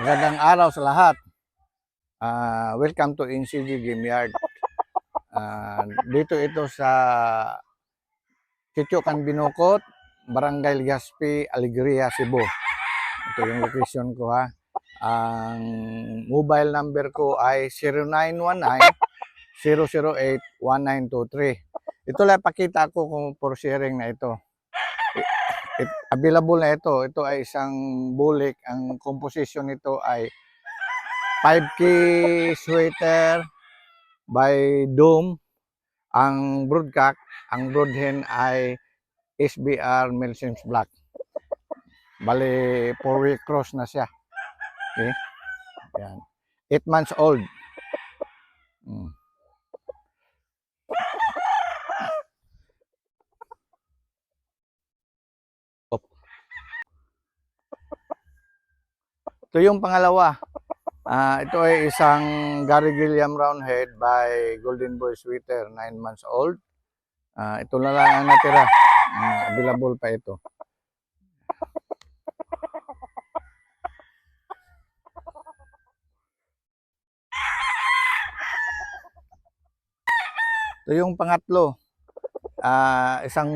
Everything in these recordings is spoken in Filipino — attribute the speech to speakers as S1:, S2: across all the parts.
S1: Magandang araw sa lahat. Welcome to NCG Game Yard. Dito ito sa Sitio Canbinocot, Barangay Legazpi, Alegria, Cebu. Ito yung location ko ha. Ang mobile number ko ay 0919-008-1923. Ito lang pakita ko kung for sharing na ito. Available na ito. Ito ay isang bulik. Ang composition nito ay 5K sweater by Doom. Ang broodcock, ang broodhen ay SBR Milsim's Black. Bali, 4-week cross na siya. Okay? Yan. 8 months old. Ito yung pangalawa. Ito ay isang Gary Gilliam Roundhead by Golden Boy Sweater, 9 months old. Ito na lang ang natira. Available pa ito. Ito yung pangatlo. Ang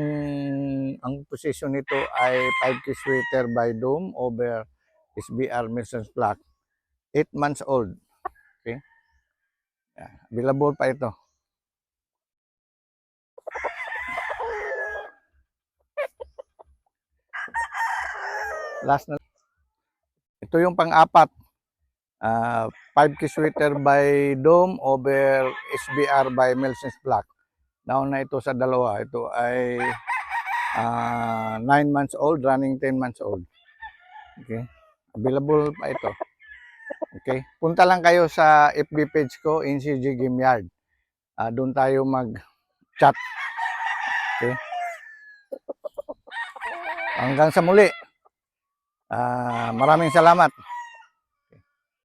S1: position nito ay 5K sweater by Doom over SBR Milson's Black. 8 months old. Okay? Available pa ito. Last na. Ito yung pang-apat. 5K sweater by Dome over SBR by Milson's Black. Nauna ito sa dalawa. Ito ay 9 months old, running 10 months old. Okay? Available pa ito. Okay? Punta lang kayo sa FB page ko, NCG Game Yard. Doon tayo mag-chat. Okay? Hanggang sa muli. Maraming salamat.